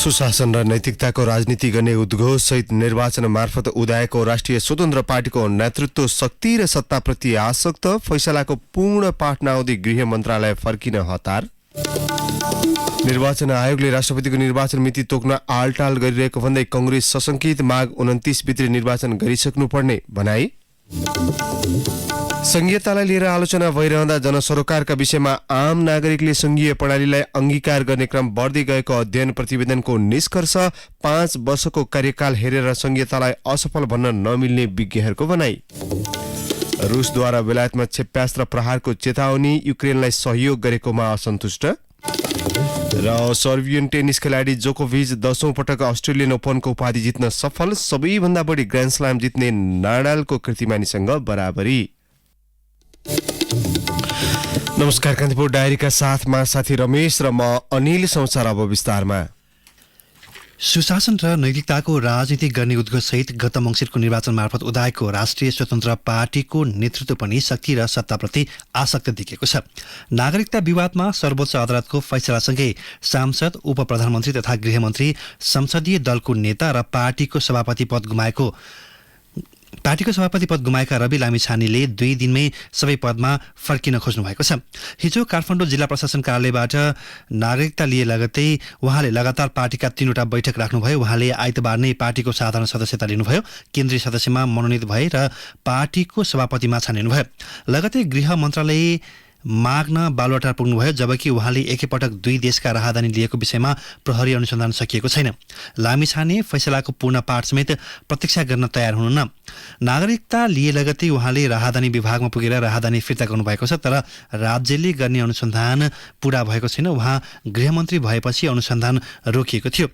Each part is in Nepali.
सुशासन र नैतिकताको राजनीति गर्ने उद्घोषसहित निर्वाचन मार्फत उदाएको राष्ट्रिय स्वतन्त्र पार्टीको नेतृत्व शक्ति र सत्ताप्रति आसक्त, फैसलाको पूर्ण पाठ नआउँदै गृह मन्त्रालय फर्किन हतार। निर्वाचन आयोगले राष्ट्रपतिको निर्वाचन मिति तोक्न आलटाल गरिरहेको भन्दै कंग्रेस सशंकित, माघ 29 भित्र निर्वाचन गरिसक्नुपर्ने भनाई। संघीयतालाई लिएर आलोचना भइरहँदा जनसरोकारका विषयमा आम नागरिकले संघीय प्रणालीलाई अंगीकार गर्ने क्रम बढ्दै गएको अध्ययन प्रतिवेदनको निष्कर्ष। 5 वर्षको कार्यकाल हेरेर संघीयतालाई असफल भन्न नमिल्ने विज्ञहरूको भनाई। रुसद्वारा बेलायतमा क्षेप्यास्त्र प्रहारको चेतावनी, युक्रेनलाई सहयोग गरेकोमा असन्तुष्ट। र सर्बियन टेनिस खेलाडी जोकोभिच 10औं पटक अस्ट्रेलियन ओपनको उपाधि जित्न सफल। सबैभन्दा बढी ग्रान्ड स्ल्याम जित्ने नाडालको कीर्तिमानीसँग बराबरी। नमस्कार, कान्तिपुर डायरीका साथमा साथी रमेश र म अनिल। समाचार अब विस्तारमा। सुशासन र नैतिकताको राजनीति गर्ने उद्घोषसहित गत मङ्सिरको निर्वाचन मार्फत उदाएको राष्ट्रिय स्वतन्त्र पार्टीको नेतृत्व पनि शक्ति र सत्ताप्रति आसक्त देखिएको छ। नागरिकता विवादमा सर्वोच्च अदालतको फैसलासँगै सांसद, उप प्रधानमन्त्री तथा गृहमन्त्री, संसदीय दलको नेता र पार्टीको सभापति पद गुमाएका रवि लामिछानेले 2 दिनमै सबै पदमा फर्किन खोज्नु भएको छ। हिजो काठमाडौँ जिल्ला प्रशासन कार्यालयबाट नागरिकता लिए लगतै उहाँले लगातार पार्टीका 3वटा बैठक राख्नुभयो। उहाँले आइतबार नै पार्टीको साधारण सदस्यता लिनुभयो, केन्द्रीय सदस्यमा मनोनित भए र पार्टीको सभापतिमा छानिनुभयो। लगतै गृह मन्त्रालय माग्न बालुवाटार पुग्नुभयो, जबकि उहाँले एकैपटक 2 देशका राहदानी लिएको विषयमा प्रहरी अनुसन्धान सकिएको छैन। लामिछाने फैसलाको पूर्ण पाठ समेत प्रतीक्षा गर्न तयार हुनुहुन्न। नागरिकता लिए लगतै उहाँले राहदानी विभागमा पुगेर राहदानी फिर्ता गर्नुभएको छ, तर राज्यले गर्ने अनुसन्धान पूरा भएको छैन। उहाँ गृहमन्त्री भएपछि अनुसन्धान रोकिएको थियो।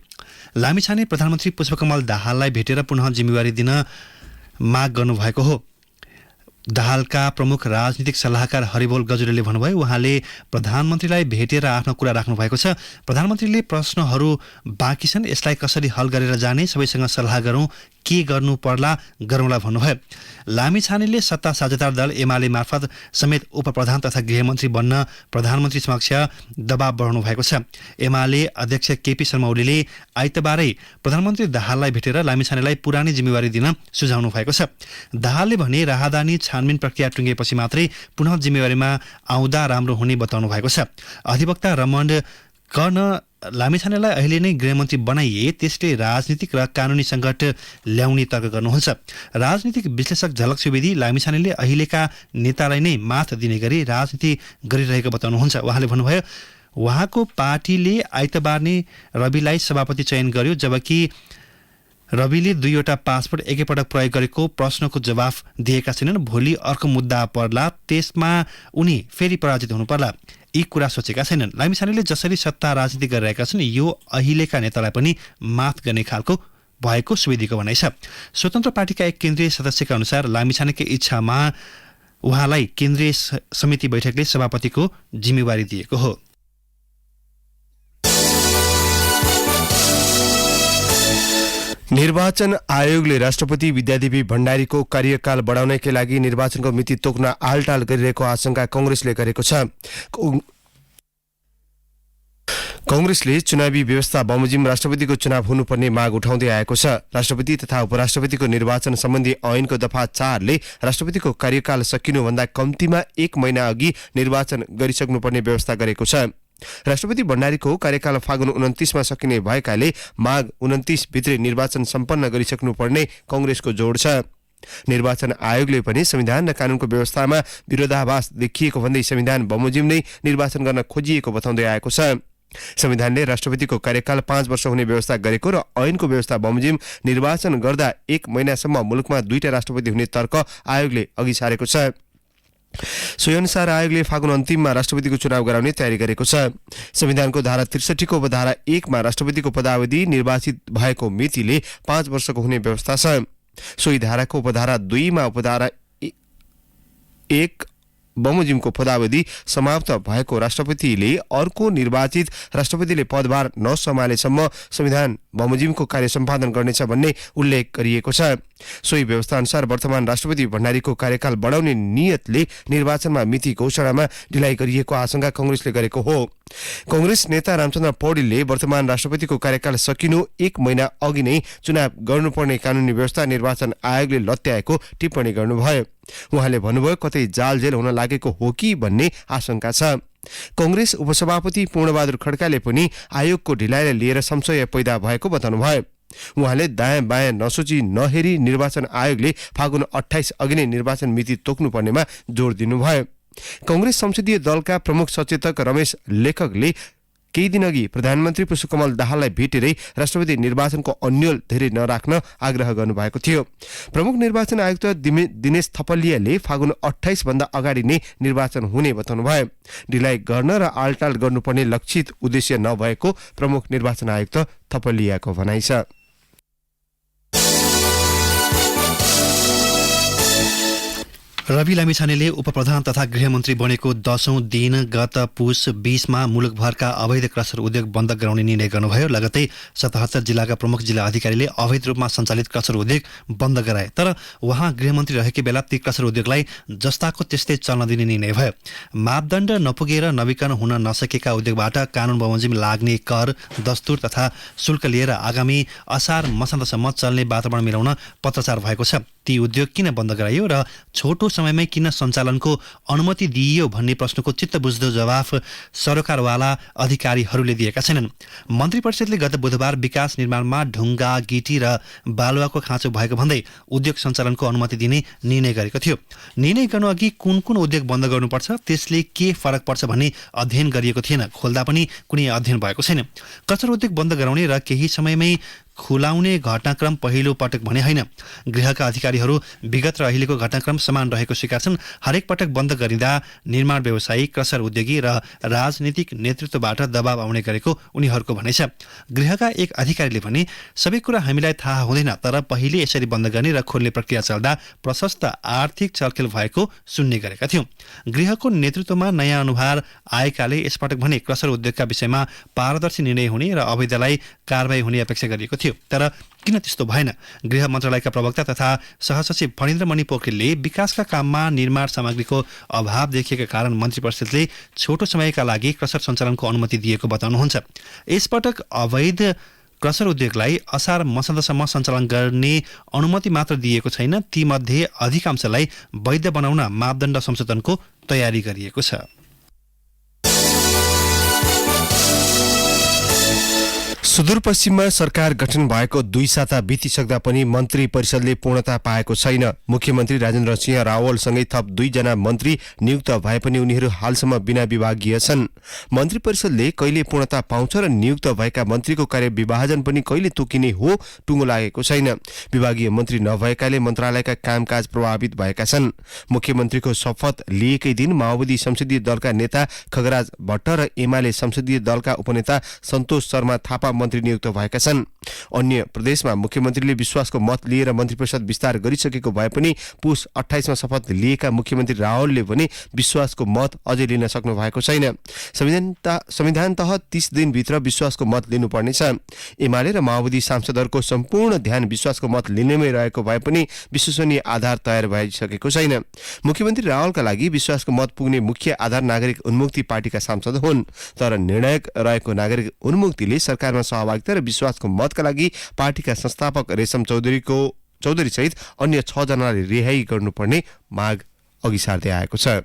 लामिछाने प्रधानमन्त्री पुष्पकमल दाहाललाई भेटेर पुनः जिम्मेवारी दिन माग गर्नुभएको हो। दाहालका प्रमुख राजनीतिक सल्लाहकार हरिबोल गजुरेले भन्नुभयो, उहाँले प्रधानमन्त्रीलाई भेटेर आफ्नो कुरा राख्नु भएको छ। प्रधानमन्त्रीले प्रश्नहरू बाँकी छन्, यसलाई कसरी हल गरेर जाने, सबैसँग सल्लाह गरौँ, के गर्नु पर्ला गरौँला भन्नुभयो। लामिछानेले सत्ता साझेदार दल एमाले मार्फत समेत उपप्रधान तथा गृहमन्त्री बन्न प्रधानमन्त्री समक्ष दबाव बढाउनु भएको छ। एमाले अध्यक्ष केपी शर्मा ओलीले आइतबारै प्रधानमन्त्री दाहाललाई भेटेर लामिछानेलाई पुरानै जिम्मेवारी दिन सुझाउनु भएको छ। दाहालले भने राहदानी छानबिन प्रक्रिया टुङ्गेपछि मात्रै पुनः जिम्मेवारीमा आउँदा राम्रो हुने बताउनु भएको छ। अधिवक्ता रमण कर्ण लामिछानेलाई अहिले नै गृहमन्त्री बनाइए त्यसले राजनीतिक र कानुनी सङ्कट ल्याउने तर्क गर्नुहुन्छ। राजनीतिक विश्लेषक झलक सुवेदी लामिछानेले अहिलेका नेतालाई नै मात दिने गरी राजनीति गरिरहेको बताउनुहुन्छ। उहाँले भन्नुभयो, उहाँको पार्टीले आइतबार नै रविलाई सभापति चयन गर्यो, जबकि रविले 2वटा पासपोर्ट एकैपटक प्रयोग गरेको प्रश्नको जवाफ दिएका छैनन्। भोलि अर्को मुद्दा पर्ला, त्यसमा उनी फेरि पराजित हुनु पर्ला, यी कुरा सोचेका छैनन्। लामिछानेले जसरी सत्ता राजनीति गरिरहेका छन्, यो अहिलेका नेतालाई पनि मात गर्ने खालको भएको सुवेदीको भनाइ छ। स्वतन्त्र पार्टीका एक केन्द्रीय सदस्यका अनुसार लामिछानेकै इच्छामा उहाँलाई केन्द्रीय समिति बैठकले सभापतिको जिम्मेवारी दिएको हो। निर्वाचन आयोगले राष्ट्रपति विद्यादेवी भण्डारीको कार्यकाल बढाउनकै लागि निर्वाचनको मिति तोक्न आलटाल गरिरहेको आशंका कंग्रेसले गरेको छ। कंग्रेसले चुनावी व्यवस्था बमोजिम राष्ट्रपतिको चुनाव हुनुपर्ने माग उठाउँदै आएको छ। राष्ट्रपति तथा उपराष्ट्रपतिको निर्वाचन सम्बन्धी ऐनको दफा 4ले राष्ट्रपतिको कार्यकाल सकिनुभन्दा कम्तीमा 1 महिना अघि निर्वाचन गरिसक्नुपर्ने व्यवस्था गरेको छ। राष्ट्रपति भण्डारीको कार्यकाल फागुन 29मा सकिने भएकाले माघ 29 भित्र निर्वाचन सम्पन्न गरिसक्नुपर्ने कंग्रेसको जोड छ। निर्वाचन आयोगले पनि संविधान र कानूनको व्यवस्थामा विरोधाभास देखिएको भन्दै संविधान बमोजिम नै निर्वाचन गर्न खोजिएको बताउँदै आएको छ। संविधानले राष्ट्रपतिको कार्यकाल 5 वर्ष हुने व्यवस्था गरेको र ऐनको व्यवस्था बमोजिम निर्वाचन गर्दा 1 महिनासम्म मुलुकमा 2टा राष्ट्रपति हुने तर्क आयोगले अघि सारेको छ। सोही अनुसार आयोगले फागुन अन्तिममा राष्ट्रपतिको चुनाव गराउने तयारी गरेको छ। संविधानको धारा 63 को उपधारा 1 मा राष्ट्रपतिको पदावधि निर्वाचित भएको मितिले 5 वर्षको हुने व्यवस्था छ। सोही धाराको उपधारा 2 मा उपधारा 1 बमोजिमको पदावधि समाप्त भएको राष्ट्रपतिले अर्को निर्वाचित राष्ट्रपतिले पदभार नसम्हालेसम्म संविधान बमोजिमको कार्य सम्पादन गर्नेछ भन्ने उल्लेख गरिएको छ। सोही व्यवस्था अनुसार वर्तमान राष्ट्रपति भण्डारीको कार्यकाल बढाउने नियतले निर्वाचनमा मिति घोषणामा ढिलाइ गरिएको आशंका कंग्रेसले गरेको हो। कांग्रेस नेता रामचन्द्र पौडेलले वर्तमान राष्ट्रपतिको कार्यकाल सकिनु 1 महिना अघि नै चुनाव गर्नुपर्ने कानूनी व्यवस्था निर्वाचन आयोगले लत्याएको टिप्पणी गर्नुभयो। उहाँले भन्नुभयो कतै जालझेल हुन लागेको हो कि भन्ने आशंका छ। कांग्रेस उपसभापति पूर्णबहादुर खड्काले पनि आयोगको ढिलाइलाई लिएर संशय पैदा भएको बताउनुभयो। उहाँले दायाँ बायाँ नसोची नहेरी निर्वाचन आयोगले फागुन 28 अघि नै निर्वाचन मिति तोक्नुपर्नेमा जोड दिनुभयो। कांग्रेस संसदीय दलका प्रमुख सचेतक रमेश लेखकले केही दिनअघि प्रधानमन्त्री पुष्पकमल दाहाललाई भेटेरै राष्ट्रपति निर्वाचनको अन्यल धेरै नराख्न आग्रह गर्नुभएको थियो। प्रमुख निर्वाचन आयुक्त दिनेश थपलियाले फागुन 28 भन्दा अगाडि नै निर्वाचन हुने बताउनुभयो। ढिलाइ गर्न र आलटाल गर्नुपर्ने लक्षित उद्देश्य नभएको प्रमुख निर्वाचन आयुक्त थपलियाको भनाइ छ। रवि लामिछानेले उपप्रधान तथा गृहमन्त्री बनेको 10औं दिन गत पुस 20 मा मुलुकभरका अवैध क्रसर उद्योग बन्द गराउने निर्णय गर्नुभयो। लगतै 77 जिल्लाका प्रमुख जिल्ला अधिकारीले अवैध रूपमा सञ्चालित क्रसर उद्योग बन्द गराए। तर उहाँ गृहमन्त्री रहेकै बेला ती क्रसर उद्योगलाई जस्ताको त्यस्तै चल्न दिने निर्णय भयो। मापदण्ड नपुगेर नवीकरण हुन नसकेका उद्योगबाट कानून बमोजिम लाग्ने कर, दस्तुर तथा शुल्क लिएर आगामी असार मसान्तसम्म चल्ने वातावरण मिलाउन पत्रचार भएको छ। ती उद्योग किन बन्द गराइयो र छोटो समयमै किन सञ्चालनको अनुमति दिइयो भन्ने प्रश्नको चित्त बुझ्दो जवाफ सरकारवाला अधिकारीहरूले दिएका छैनन्। मन्त्री परिषदले गत बुधबार विकास निर्माणमा ढुङ्गा, गिटी र बालुवाको खाँचो भएको भन्दै उद्योग सञ्चालनको अनुमति दिने निर्णय गरेको थियो। निर्णय गर्नुअघि कुन कुन उद्योग बन्द गर्नुपर्छ, त्यसले के फरक पर्छ भन्ने अध्ययन गरिएको थिएन। खोल्दा पनि कुनै अध्ययन भएको छैन। कचर उद्योग बन्द गराउने र केही समयमै खुलाउने घटनाक्रम पहिलो पटक भने होइन। गृहका अधिकारीहरू विगत र अहिलेको घटनाक्रम समान रहेको स्वीकार छन्। हरेक पटक बन्द गरिँदा निर्माण व्यवसायी, क्रसर उद्योगी र राजनीतिक नेतृत्वबाट दबाव आउने गरेको उनीहरूको भनाइ छ। गृहका एक अधिकारीले भने सबै कुरा हामीलाई थाहा हुँदैन, तर पहिले यसरी बन्द गर्ने र खोल्ने प्रक्रिया चल्दा प्रशस्त आर्थिक चलखेल भएको सुन्ने गरेका थियौँ। गृहको नेतृत्वमा नयाँ अनुहार आएकाले यसपटक भने क्रसर उद्योगका विषयमा पारदर्शी निर्णय हुने र अवैधलाई कारबाही हुने अपेक्षा गरिएको थियो। तर किन त्यस्तो भएन? गृह मन्त्रालयका प्रवक्ता तथा सहसचिव फणीन्द्रमणि पोखरेलले विकासका काममा निर्माण सामग्रीको अभाव देखिएका कारण मन्त्री परिषदले छोटो समयका लागि क्रसर सञ्चालनको अनुमति दिएको बताउनुहुन्छ। यसपटक अवैध क्रसर उद्योगलाई असार मसान्तसम्म सञ्चालन गर्ने अनुमति मात्र दिएको छैन, तीमध्ये अधिकांशलाई वैध बनाउन मापदण्ड संशोधनको तयारी गरिएको छ। सुदूरपश्चिममा सरकार गठन भएको 2 साता बितिसक्दा पनि मन्त्री परिषदले पूर्णता पाएको छैन। मुख्यमन्त्री राजेन्द्र सिंह रावलसँगै थप 2 जना मन्त्री नियुक्त भए पनि उनीहरू हालसम्म बिना विभागीय छन्। मन्त्री परिषदले कहिले पूर्णता पाउँछ र नियुक्त भएका मन्त्रीको कार्य विभाजन पनि कहिले तोकिने हो टुङ्गो लागेको छैन। विभागीय मन्त्री नभएकाले मन्त्रालयका कामकाज प्रभावित भएका छन्। मुख्यमन्त्रीको शपथ लिएकै दिन माओवादी संसदीय दलका नेता खगराज भट्ट र एमाले संसदीय दलका उपनेता सन्तोष शर्मा थापा मन्त्री नियुक्त भएका छन्। अन्य प्रदेशमा मुख्यमन्त्रीले विश्वासको मत लिएर मन्त्री परिषद विस्तार गरिसकेको भए पनि पुस 28 मा शपथ लिएका मुख्यमन्त्री रावलले भने विश्वासको मत अझै लिन सक्नु भएको छैन। संविधानतः 30 दिनभित्र विश्वासको मत लिनुपर्नेछ। एमाले र माओवादी सांसदहरूको सम्पूर्ण ध्यान विश्वासको मत लिनेमै रहेको भए पनि विश्वसनीय आधार तयार भइसकेको छैन। मुख्यमन्त्री रावलका लागि विश्वासको मत पुग्ने मुख्य आधार नागरिक उन्मुक्ति पार्टीका सांसद हुन्। तर निर्णायक रहेको नागरिक उन्मुक्तिले सरकारमा सहभागिता र विश्वासको मतका लागि पार्टीका संस्थापक रेशम चौधरी सहित अन्य 6 जनालाई रिहाई गर्नुपर्ने माग अघि सार्दै आएको छ।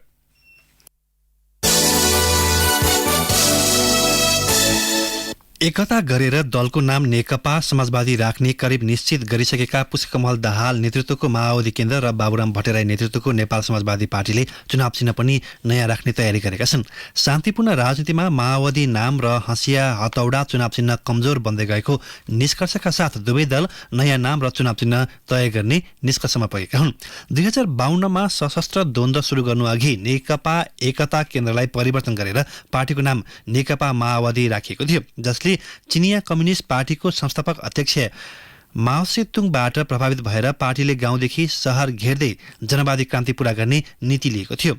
एकता गरेर दलको नाम नेकपा समाजवादी राख्ने करिब निश्चित गरिसकेका पुष्पकमल दाहाल नेतृत्वको माओवादी केन्द्र र बाबुराम भट्टराई नेतृत्वको नेपाल समाजवादी पार्टीले चुनाव चिन्ह पनि नयाँ राख्ने तयारी गरेका छन्। शान्तिपूर्ण राजनीतिमा माओवादी नाम र हँसिया हतौडा चुनाव चिन्ह कमजोर बन्दै गएको निष्कर्षका साथ दुवै दल नयाँ नाम र चुनाव चिन्ह तय गर्ने निष्कर्षमा पुगेका हुन्। 2052 मा सशस्त्र द्वन्द्व सुरु गर्नुअघि नेकपा एकता केन्द्रलाई परिवर्तन गरेर पार्टीको नाम नेकपा माओवादी राखिएको थियो, जसले चिनिया कम्युनिस्ट पार्टीको संस्थापक अध्यक्ष माओ सेतुङबाट प्रभावित भएर पार्टीले गाउँदेखि शहर घेर्दै जनवादी क्रान्ति पूरा गर्ने नीति लिएको थियो।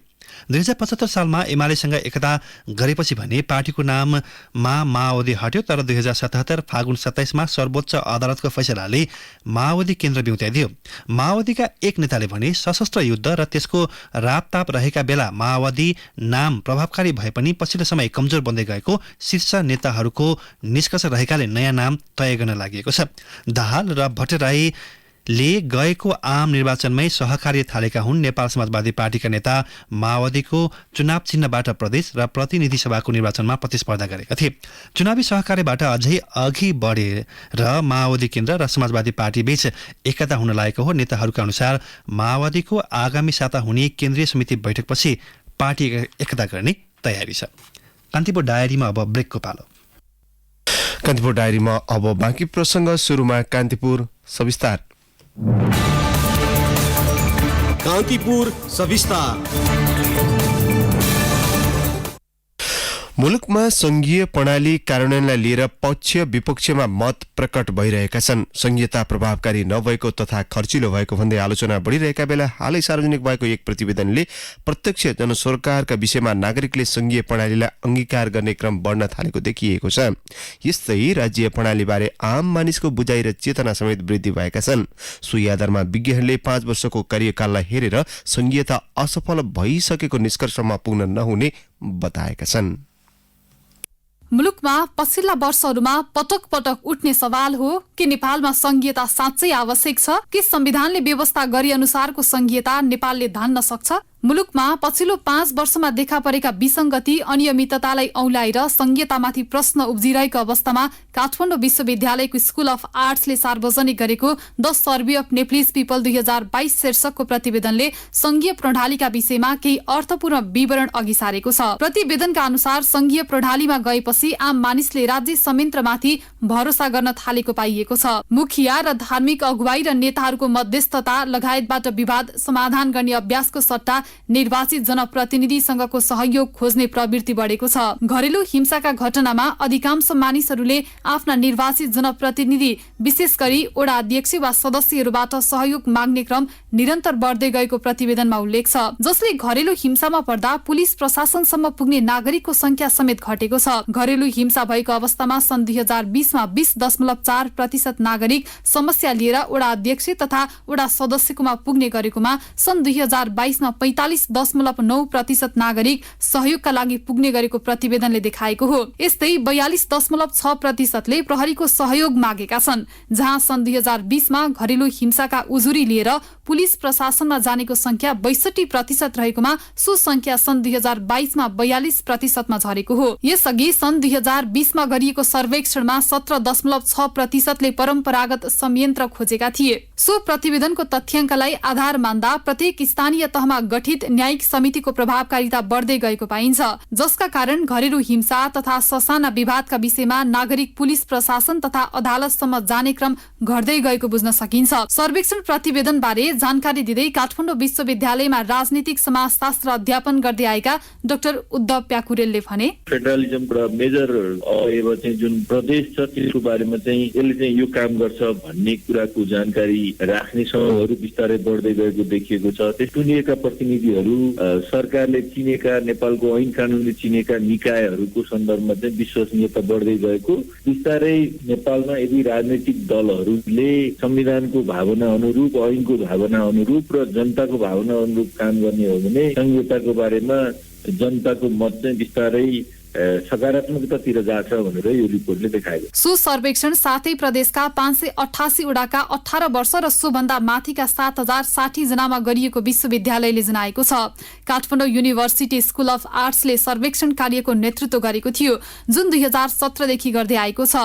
2075 सालमा एमालेसँग एकता गरेपछि भने पार्टीको नाममा माओवादी हट्यो, तर 2077 फागुन 27मा सर्वोच्च अदालतको फैसलाले माओवादी केन्द्र बिउत्याइदियो। माओवादीका एक नेताले भने सशस्त्र युद्ध र त्यसको रापताप रहेका बेला माओवादी नाम प्रभावकारी भए पनि पछिल्लो समय कमजोर बन्दै गएको शीर्ष नेताहरूको निष्कर्ष रहेकाले नयाँ नाम तय गर्न लागि छ। दाहाल र भट्टराईले गएको आम निर्वाचनमै सहकार्य थालेका हुन्। नेपाल समाजवादी पार्टीका नेता माओवादीको चुनाव चिन्हबाट प्रदेश र प्रतिनिधि सभाको निर्वाचनमा प्रतिस्पर्धा गरेका थिए। चुनावी सहकार्यबाट अझै अघि बढेर माओवादी केन्द्र र समाजवादी पार्टी बीच एकता हुन लागेको हो। नेताहरूका अनुसार माओवादीको आगामी साता हुने केन्द्रीय समिति बैठकपछि पार्टी एकता गर्ने तयारी छ। कान्तिपुर डायरीमा अब ब्रेकको पालो। कान्तिपुर डायरीमा अब बाँकी प्रसङ्ग। सुरुमा कान्तिपुर सविस्तार। कान्तिपुर सविस्तार। मुलुकमा संघीय प्रणाली कार्यान्वयनलाई लिएर पक्ष विपक्षमा मत प्रकट भइरहेका छन्। संघीयता प्रभावकारी नभएको तथा खर्चिलो भएको भन्दै आलोचना बढिरहेका बेला हालै सार्वजनिक भएको एक प्रतिवेदनले प्रत्यक्ष जनसरकारका विषयमा नागरिकले संघीय प्रणालीलाई अंगीकार गर्ने क्रम बढ्न थालेको देखिएको छ। यस्तै राज्य प्रणालीबारे आम मानिसको बुझाइ र चेतना समेत वृद्धि भएका छन्। सोही आधारमा विज्ञहरूले 5 वर्षको कार्यकाललाई हेरेर संघीयता असफल भइसकेको निष्कर्षमा पुग्न नहुने बताएका छन्। मुलुकमा पछिल्ला वर्षहरूमा पटक पटक उठ्ने सवाल हो कि नेपालमा संघीयता साँच्चै आवश्यक छ कि संविधानले व्यवस्था गरे अनुसारको संघीयता नेपालले धान्न सक्छ। मुलुकमा पछिल्लो 5 वर्षमा देखा परेका विसंगति अनियमिततालाई औंल्याएर संघीयतामाथि प्रश्न उब्जिरहेको अवस्थामा काठमाडौँ विश्वविद्यालयको स्कुल अफ आर्ट्सले सार्वजनिक गरेको the survey of Nepalese people 2022 शीर्षकको प्रतिवेदनले संघीय प्रणालीका विषयमा केही अर्थपूर्ण विवरण अघि सारेको छ। प्रतिवेदनका अनुसार संघीय प्रणालीमा गएपछि आम मानिसले राज्य संयन्त्रमाथि भरोसा गर्न थालेको पाइएको छ। मुखिया र धार्मिक अगुवाई र नेताहरूको मध्यस्थता लगायतबाट विवाद समाधान गर्ने अभ्यासको सट्टा निर्वाचित जनप्रतिनिधिसँगको सहयोग खोज्ने प्रवृत्ति बढेको छ। घरेलु हिंसाका घटनामा अधिकांश मानिसहरूले आफ्ना निर्वाचित जनप्रतिनिधि विशेष गरी वडा अध्यक्ष वा सदस्यहरूबाट सहयोग माग्ने क्रम निरन्तर बढ्दै गएको प्रतिवेदनमा उल्लेख छ, जसले घरेलु हिंसामा पर्दा पुलिस प्रशासनसम्म पुग्ने नागरिकको संख्या समेत घटेको छ। घरेलु हिंसा भएको अवस्थामा सन् 2020 मा 20.4% नागरिक समस्या लिएर वडा अध्यक्ष तथा वडा सदस्यकोमा पुग्ने गरेकोमा सन् 2022 मा 45.9% नागरिक सहयोगका लागि पुग्ने गरेको प्रतिवेदनले देखाएको हो। यस्तै 42.6% ले प्रहरीको सहयोग मागेका छन्, जहाँ सन् 2020 मा घरेलु हिंसाका उजुरी लिएर पुलिस प्रशासनमा जानेको संख्या 62% रहेकोमा सो संख्या सन् 2022 मा 42% मा झरेको हो। यसअघि सन् 2020 मा गरिएको सर्वेक्षणमा 17.6% ले परम्परागत संयन्त्र खोजेका थिए। सो प्रतिवेदनको तथ्याङ्कलाई आधार मान्दा प्रत्येक स्थानीय तहमा गठित न्यायिक समितिको प्रभावकारिता बढ्दै गएको पाइन्छ, जसका कारण घरेलु हिंसा तथा ससाना विवादका विषयमा नागरिक पुलिस प्रशासन तथा अदालतसम्म जाने क्रम घट्दै गएको बुझ्न सकिन्छ। सर्वेक्षण प्रतिवेदन बारे जानकारी दिँदै काठमाडौँ विश्वविद्यालयमा राजनीतिक समाजशास्त्र अध्यापन गर्दै आएका डाक्टर उद्धव प्याकुरेलले भने, फेडरलिजमबाट मेजर अब चाहिँ जुन प्रदेश छ त्यसको बारेमा चाहिँ यसले चाहिँ यो काम गर्छ भन्ने कुराको जानकारी राख्ने समूहहरू बिस्तारै बढ्दै गएको देखिएको छ। त्यस चुनिएका प्रतिनिधिहरू सरकारले चिनेका नेपालको ऐन कानूनले चिनेका निकायहरूको सन्दर्भमा चाहिँ विश्वसनीयता बढ्दै गएको। बिस्तारै नेपालमा यदि राजनैतिक दलहरूले संविधानको भावना अनुरूप ऐनको भावना अनुरूप र जनताको भावना अनुरूप काम गर्ने हो भने संहिताको बारेमा जनताको मत चाहिँ बिस्तारै सकारात्मकतातिर जान्छ भनेर यो रिपोर्टले देखाएको। सो सर्वेक्षण साथै प्रदेशका 588 वडाका 18 वर्ष र सोभन्दा माथिका 7060 जनामा गरिएको विश्वविद्यालयले जनाएको छ। काठमाडौँ युनिभर्सिटी स्कुल अफ आर्ट्सले सर्वेक्षण कार्यको नेतृत्व गरेको थियो, जुन 2017 देखि गर्दै आएको छ।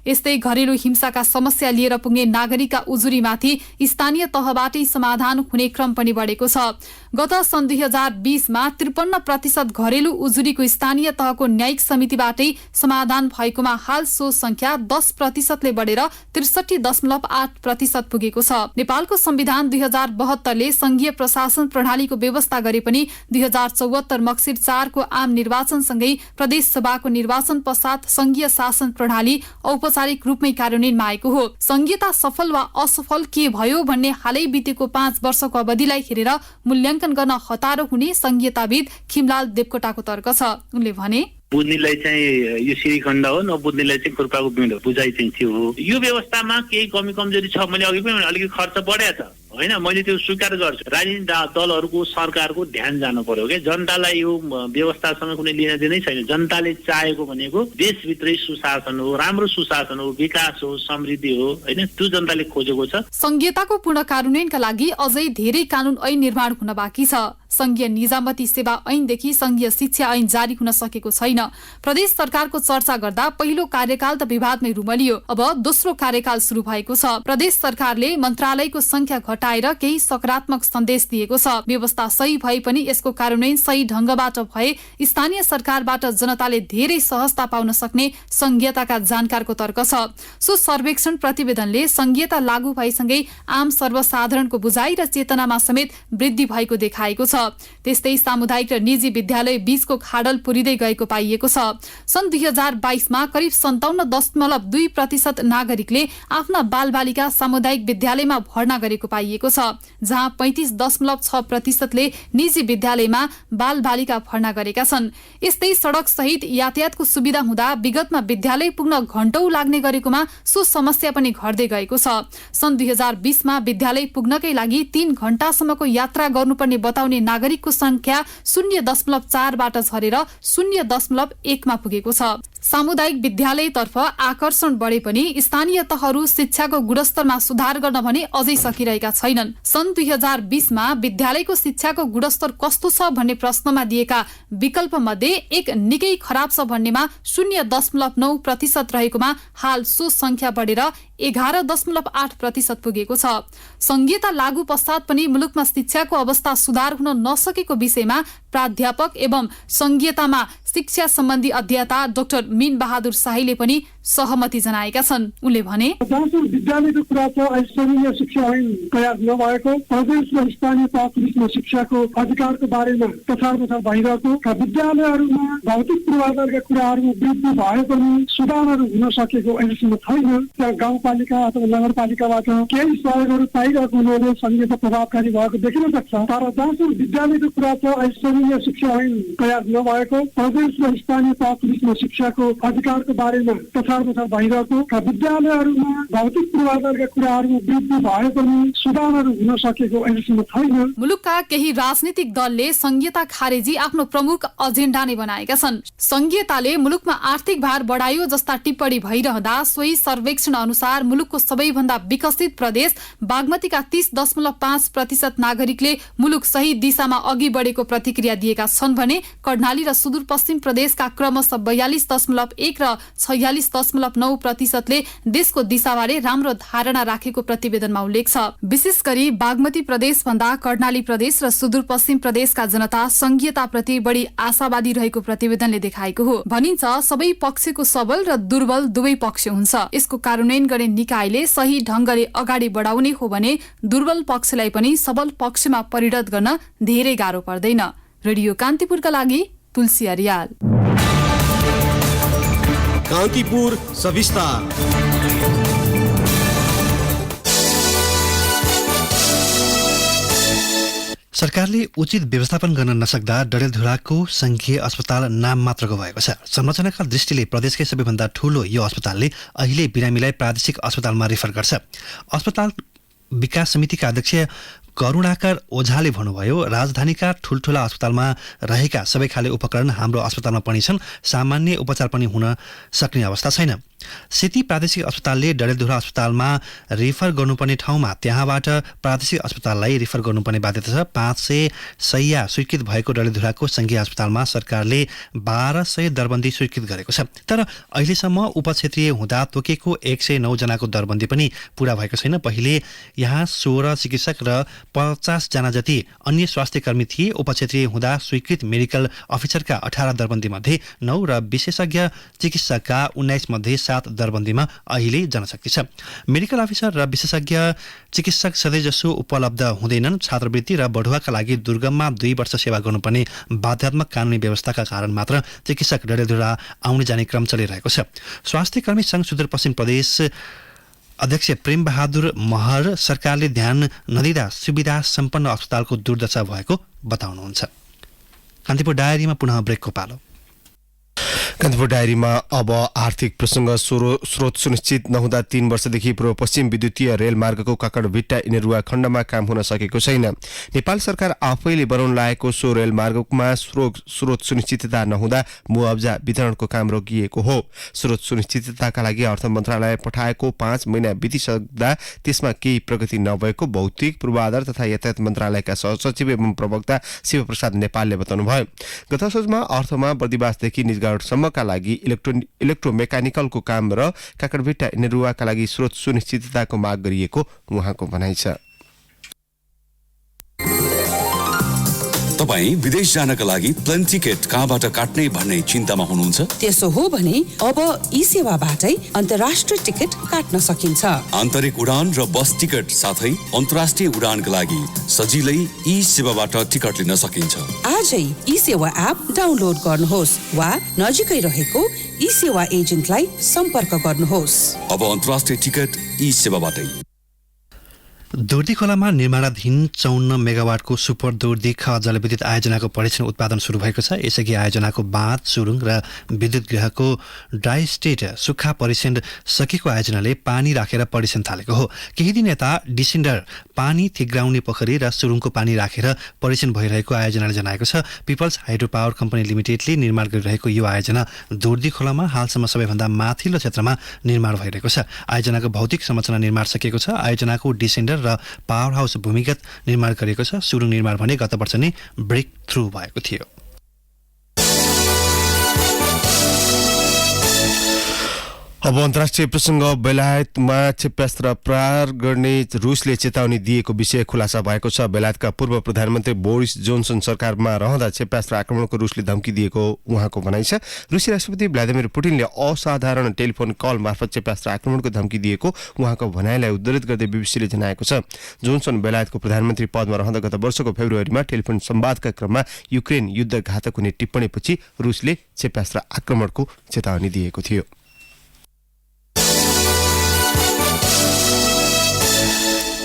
यस्तै घरेलु हिंसाका समस्या लिएर पुग्ने नागरिकका उजुरीमाथि स्थानीय तहबाटै समाधान हुने क्रम पनि बढेको छ। गत सन् 2020 मा 53% घरेलु उजुरीको स्थानीय तहको न्यायिक समितिबाटै समाधान भएकोमा हाल सो संख्या 10% ले बढेर 63.8% पुगेको छ। नेपालको संविधान 2072 ले संघीय प्रशासन प्रणालीको व्यवस्था गरे पनि 2074 मक्सिर 4 को आम निर्वाचनसँगै प्रदेश सभाको निर्वाचन पश्चात संघीय शासन प्रणाली औपचारिक रूपमै कार्यान्वयनमा आएको हो। संघीयता सफल वा असफल के भयो भन्ने हालै बितेको 5 वर्षको अवधिलाई हेरेर मूल्याङ्कन गर्न हतारो हुने संघीयताविद खिमलाल देवकोटाको तर्क छ। उनले भने बुझ्नेलाई चाहिँ यो श्रीखण्ड हो, नबुझ्नेलाई चाहिँ खुर्पाको बिँड हो, बुझाइ चाहिँ त्यो हो। यो व्यवस्थामा केही कमी कमजोरी छ, मैले अघि पनि अलिकति खर्च बढेको छ होइन, मैले त्यो स्वीकार गर्छु। राजनीतिक दलहरूको सरकारको ध्यान जानु पर्यो के जनतालाई यो व्यवस्थासँग कुनै लिन दिनै छैन। जनताले चाहेको भनेको देशभित्रै सुशासन हो, राम्रो सुशासन हो, विकास हो, समृद्धि हो होइन, त्यो जनताले खोजेको छ। संघीयताको पूर्ण कार्यान्वयनका लागि अझै धेरै कानून ऐन निर्माण हुन बाँकी छ। संघीय निजामती सेवा ऐनदेखि संघीय शिक्षा ऐन जारी हुन सकेको छैन। प्रदेश सरकारको चर्चा गर्दा पहिलो कार्यकाल त विवादमै रुमलियो, अब दोस्रो कार्यकाल सुरु भएको छ। प्रदेश सरकारले मन्त्रालयको संख्या घटाएर केही सकारात्मक सन्देश दिएको छ। व्यवस्था सही भए पनि यसको कार्यान्वयन सही ढंगबाट भए स्थानीय सरकारबाट जनताले धेरै सहजता पाउन सक्ने संघीयताका जानकारको तर्क छ। सो सर्वेक्षण प्रतिवेदनले संघीयता लागू भएसँगै आम सर्वसाधारणको बुझाइ र चेतनामा समेत वृद्धि भएको देखाएको छ। त्यस्तै सामुदायिक र निजी विद्यालय बीचको खाडल पुरिँदै गएको पाइएको छ। सन् 2022 मा करिब 57.2% नागरिकले आफ्ना बालबालिका सामुदायिक विद्यालयमा भर्ना गरेको पाइएको छ, जहाँ 35.6% ले निजी विद्यालयमा बालबालिका भर्ना गरेका छन्। यस्तै सड़क सहित यातायातको सुविधा हुँदा विगतमा विद्यालय पुग्न घण्टौं लाग्ने गरेकोमा सो समस्या पनि घट्दै गएको छ। सन् 2020 मा विद्यालय पुग्नकै लागि 3 घण्टासम्मको यात्रा गर्नुपर्ने बताउने नागरिकको संख्या 0.4 बाट झरेर 0.1 मा पुगेको छ। सामुदायिक विद्यालयतर्फ आकर्षण बढे पनि स्थानीय तहहरू शिक्षाको गुणस्तरमा सुधार गर्न भने अझै सकिरहेका छैनन्। सन् 2020 मा विद्यालयको शिक्षाको गुणस्तर कस्तो छ भन्ने प्रश्नमा दिएका विकल्प मध्ये एक निकै खराब छ भन्नेमा 0.9% रहेकोमा हाल सो संख्या बढेर 11.8% पुगेको छ। संघीयता लागू पश्चात पनि मुलुकमा शिक्षाको अवस्था सुधार हुन नसकेको विषयमा प्राध्यापक एवं संघीयतामा शिक्षा सम्बन्धी अध्येता डाक्टर मीन बहादुर शाहीले पनि सहमति जनाएका छन्। उनले भने विद्यालयको कुरा छ, स्थानीय शिक्षा ऐन तयार नभएको, प्रदेश र स्थानीय तहको बिचमा शिक्षाको अधिकारको बारेमा प्रचार प्रसार भइरहेको, विद्यालयहरूमा भौतिक पूर्वाधारका कुराहरूमा वृद्धि भए पनि सुधारहरू हुन सकेको अहिलेसम्म छैन। त्यहाँ गाउँपालिका अथवा नगरपालिकाबाट केही सहयोगहरू पाइरहेको हुनाले संघीयता प्रभावकारी भएको देखिन सक्छ। तर जहाँसम्म विद्यालयको कुरा छ, स्थानीय शिक्षा ऐन तयार नभएको, प्रदेश र स्थानीय तहको बिचमा शिक्षाको अधिकारको बारेमा प्रचार प्रसार भइरहेको, विद्यालयहरूमा भौतिक पूर्वाधारका कुराहरूमा वृद्धि भए पनि सुधारहरू हुन सकेको अहिलेसम्म छैन। मुलुकका केही राजनीतिक दलले संघीयता खारेजी आफ्नो प्रमुख एजेन्डा नै बनाएका छन्। संघीयताले मुलुकमा आर्थिक भार बढायो जस्ता टिप्पणी भइरहँदा सोही सर्वेक्षण अनुसार मुलुकको सबैभन्दा विकसित प्रदेश बागमतीका 30.5% नागरिकले मुलुक सही दिशामा अघि बढेको प्रतिक्रिया दिएका छन् भने कर्णाली र सुदूरपश्चिम प्रदेशका क्रमशः 42.1 र 46.9% ले देशको दिशाबारे राम्रो धारणा राखेको प्रतिवेदनमा उल्लेख छ। विशेष गरी बागमती प्रदेश भन्दा कर्णाली प्रदेश र सुदूरपश्चिम प्रदेशका जनता संघीयताप्रति बढी आशावादी रहेको प्रतिवेदनले देखाएको हो। भनिन्छ सबै पक्षको सबल र दुर्बल दुवै पक्ष हुन्छ। यसको कार्यान्वयन गर्ने निकायले सही ढंगले अगाडि बढाउने हो भने दुर्बल पक्षलाई पनि सबल पक्षमा परिणत गर्न धेरै गाह्रो पर्दैन। रेडियो कान्तिपुरका लागि तुलसी अरियाल। कान्तिपुर सविस्तार। सरकारले उचित व्यवस्थापन गर्न नसक्दा डडेलधुराको संघीय अस्पताल नाम मात्रको भएको छ। संरचनाका दृष्टिले प्रदेशकै सबैभन्दा ठूलो यो अस्पतालले अहिले बिरामीलाई प्रादेशिक अस्पतालमा रेफर गर्छ। अस्पताल विकास समितिका अध्यक्ष करुणाकर ओझाले भन्नुभयो, राजधानीका ठूल्ठूला अस्पतालमा रहेका सबै खाले उपकरण हाम्रो अस्पतालमा पनि छन्, सामान्य उपचार पनि हुन सक्ने अवस्था छैन। सेती प्रादेशिक अस्पतालले डडेलधुरा अस्पतालमा रेफर गर्नुपर्ने ठाउँमा त्यहाँबाट प्रादेशिक अस्पताललाई रेफर गर्नुपर्ने बाध्यता छ। 500 शैय्या स्वीकृत भएको डडेलधुराको संघीय अस्पतालमा सरकारले 1200 दरबन्दी स्वीकृत गरेको छ। तर अहिलेसम्म उपक्षेत्रीय हुँदा तोकेको 109 जनाको दरबन्दी पनि पूरा भएको छैन। पहिले यहाँ 16 चिकित्सक र 50 जना जति अन्य स्वास्थ्य कर्मी थिए। उपक्षेत्रीय हुँदा स्वीकृत मेडिकल अफिसरका 18 दरबन्दी मध्ये 9 र विशेषज्ञ चिकित्सकका 19 मध्ये 7 दरबन्दीमा अहिले जनशक्ति छ। मेडिकल अफिसर र विशेषज्ञ चिकित्सक सधैँजसो उपलब्ध हुँदैनन्। छात्रवृत्ति र बढुवाका लागि दुर्गममा 2 वर्ष सेवा गर्नुपर्ने बाध्यात्मक कानुनी व्यवस्थाका कारण मात्र चिकित्सक डडेलधुरा आउने जाने क्रम चलिरहेको छ। स्वास्थ्य कर्मी संघ सुदूरपश्चिम प्रदेश अध्यक्ष प्रेम बहादुर महर सरकारले ध्यान नदिँदा सुविधा सम्पन्न अस्पतालको दुर्दशा भएको बताउनुहुन्छ। कान्तिपुर डायरीमा पुनः ब्रेकको पालो। कान्तिपुर डायरीमा अब आर्थिक प्रसङ्ग। स्रोत सुनिश्चित नहुँदा 3 वर्षदेखि पूर्व पश्चिम विद्युतीय रेलमार्गको काकडभिट्टा इनेरुवा खण्डमा काम हुन सकेको छैन। नेपाल सरकार आफैले बनाउन लागेको सो रेलमार्गमा स्रोत सुनिश्चितता नहुँदा मुआब्जा वितरणको काम रोकिएको हो। स्रोत सुनिश्चितताका लागि अर्थ मन्त्रालय पठाएको 5 महिना बितिसक्दा त्यसमा केही प्रगति नभएको भौतिक पूर्वाधार तथा यातायात मन्त्रालयका सहसचिव एवं प्रवक्ता शिवप्रसाद नेपालले बताउनुभयो। गत असोजमा अर्थमा बर्दिवासदेखि निजगढसम्मका लागि इलेक्ट्रोमेकानिकलको काम र काकडभिट्टा इनेरुवाका लागि स्रोत सुनिश्चितताको माग गरिएको उहाँको भनाइ छ। तपाईँ विदेश जानका लागि प्लेन टिकट कहाँबाट काट्ने भन्ने चिन्तामा हुनुहुन्छ? त्यसो हो भने अब ई सेवाबाटै अन्तर्राष्ट्रिय टिकट काट्न सकिन्छ। आन्तरिक उडान र बस टिकट साथै अन्तर्राष्ट्रिय उडानका लागि सजिलै ई सेवाबाट टिकट लिन सकिन्छ। आजै ई सेवा एप डाउनलोड गर्नुहोस् वा नजिकै रहेको ई सेवा एजेन्टलाई सम्पर्क गर्नुहोस्। अब अन्तर्राष्ट्रिय टिकट ई सेवाबाटै। दोर्दी खोलामा निर्माणाधीन 54 मेगावाटको सुपर दोर्दी ख जलविद्युत आयोजनाको परीक्षण उत्पादन सुरु भएको छ। यसअघि आयोजनाको बाँध, सुरुङ र विद्युत गृहको ड्राई स्टेट सुक्खा परीक्षण सकेको आयोजनाले पानी राखेर परीक्षण थालेको हो। केही दिन यता डिसेन्डर पानी थिग्राउने पोखरी र सुरुङको पानी राखेर परीक्षण भइरहेको आयोजनाले जनाएको छ। पिपल्स हाइड्रो पावर कम्पनी लिमिटेडले निर्माण गरिरहेको यो आयोजना दोर्दी खोलामा हालसम्म सबैभन्दा माथिल्लो क्षेत्रमा निर्माण भइरहेको छ। आयोजनाको भौतिक संरचना निर्माण सकिएको छ। आयोजनाको डिसेन्डर र पावर हाउस भूमिगत निर्माण गरिएको छ। सुरुङ निर्माण भने गत वर्ष नै ब्रेक थ्रु भएको थियो। अब अन्तर्राष्ट्रिय प्रसङ्ग। बेलायतमा क्षेप्यास्त्र प्रहार गर्ने रुसले चेतावनी दिएको विषय खुलासा भएको छ। बेलायतका पूर्व प्रधानमन्त्री बोरिस जोन्सन सरकारमा रहँदा क्षेप्यास्त्र आक्रमणको रुसले धम्की दिएको उहाँको भनाइ छ। रुसी राष्ट्रपति भ्लादिमिर पुटिनले असाधारण टेलिफोन कल मार्फत क्षेप्यास्त्र आक्रमणको धम्की दिएको उहाँको भनाइलाई उद्धृत गर्दै बीबीसीले जनाएको छ। जोन्सन बेलायतको प्रधानमन्त्री पदमा रहँदा गत वर्षको फेब्रुअरीमा टेलिफोन संवादका क्रममा युक्रेन युद्ध घातक हुने टिप्पणीपछि रुसले क्षेप्यास्त्र आक्रमणको चेतावनी दिएको थियो।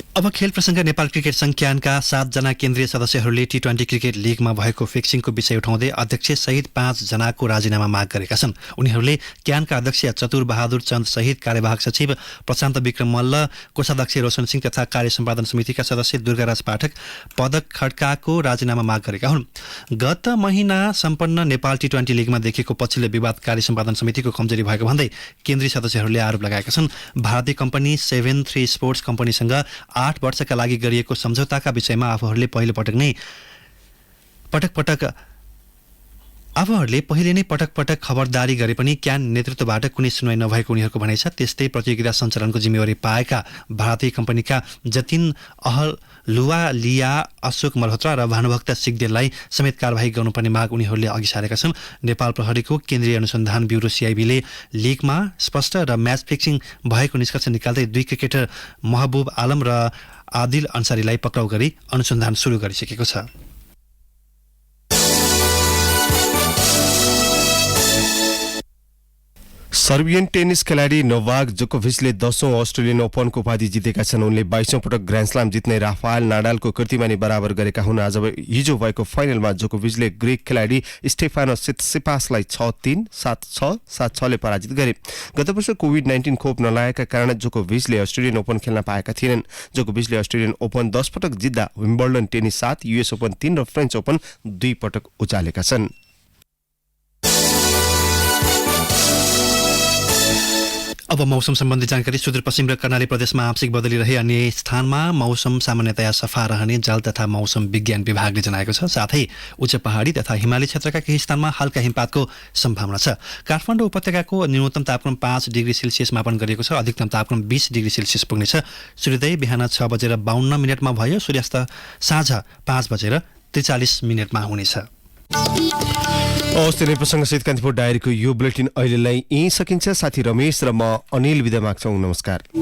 अब खेल प्रसङ्ग। नेपाल क्रिकेट संघ क्यानका 7 जना केन्द्रीय सदस्यहरूले T20 क्रिकेट लिगमा भएको फिक्सिङको विषय उठाउँदै अध्यक्ष सहित 5 जनाको राजीनामा माग गरेका छन्। उनीहरूले क्यानका अध्यक्ष चतुर बहादुर चन्द सहित कार्यवाहक सचिव प्रशान्त विक्रम मल्ल, कोषाध्यक्ष रोशन सिंह तथा कार्य सम्पादन समितिका सदस्य दुर्गाराज पाठक, पदक खड्काको राजीनामा माग गरेका हुन्। गत महिना सम्पन्न नेपाल T20 लिगमा देखिएको पछिल्लो विवाद कार्य सम्पादन समितिको कमजोरी भएको भन्दै केन्द्रीय सदस्यहरूले आरोप लगाएका छन्। भारतीय कम्पनी 73 स्पोर्ट्स कम्पनीसँग 8 वर्षका लागि गरिएको सम्झौताका विषयमा आफूहरूले पहिले नै पटक पटक खबरदारी गरे पनि क्यान नेतृत्वबाट कुनै सुनवाई नभएको उनीहरूको भनाइ छ। त्यस्तै प्रतियोगिता सञ्चालनको जिम्मेवारी पाएका भारतीय कम्पनीका जतिन अहलुवालिया, अशोक मल्होत्रा र भानुभक्त सिग्देललाई समेत कारबाही गर्नुपर्ने माग उनीहरूले अघि सारेका छन्। नेपाल प्रहरीको केन्द्रीय अनुसन्धान ब्युरो CIB ले लिगमा स्पष्ट र म्याच फिक्सिङ भएको निष्कर्ष निकाल्दै 2 क्रिकेटर महबुब आलम र आदिल अन्सारीलाई पक्राउ गरी अनुसन्धान सुरु गरिसकेको छ। सर्बियन टेनिस खेलाडी नोभाक जोकोभिचले 10औं अस्ट्रेलियन ओपनको उपाधि जितेका छन्। उनले 22औं पटक ग्रान्ड स्लाम जित्ने राफायल नाडालको कीर्तिमानी बराबर गरेका हुन्। हिजो भएको फाइनलमा जोकोभिचले ग्रिक खेलाडी स्टेफानोस सित्सिपासलाई 6-3, 7-6, 7-6 ले पराजित गरे। गत वर्ष कोभिड-19 खोप नलागेका कारण जोकोभिचले अस्ट्रेलियन ओपन खेल्न पाएका थिएनन्। जोकोभिचले अस्ट्रेलियन ओपन 10 पटक जित्दा विम्बल्डन टेनिस 7, US ओपन 3 र फ्रेन्च ओपन 2 पटक उचालेका छन्। अब मौसम सम्बन्धी जानकारी। सुदूरपश्चिम र कर्णाली प्रदेशमा आंशिक बदली रहे अन्य स्थानमा मौसम सामान्यतया सफा रहने जल तथा मौसम विज्ञान विभागले जनाएको छ। साथै उच्च पहाडी तथा हिमाली क्षेत्रका केही स्थानमा हल्का हिमपातको सम्भावना छ। काठमाडौँ उपत्यकाको न्यूनतम तापक्रम 5 डिग्री सेल्सियस मापन गरिएको छ। अधिकतम तापक्रम 20 डिग्री सेल्सियस पुग्नेछ। सूर्योदय बिहान 6:52 भयो। सूर्यास्त साँझ 5:43 हुनेछ। हवस्, प्रसङ्गसहित कान्तिपुर डायरीको यो बुलेटिन अहिलेलाई यहीँ सकिन्छ। साथी रमेश र म अनिल बिदा माग्छौँ। नमस्कार।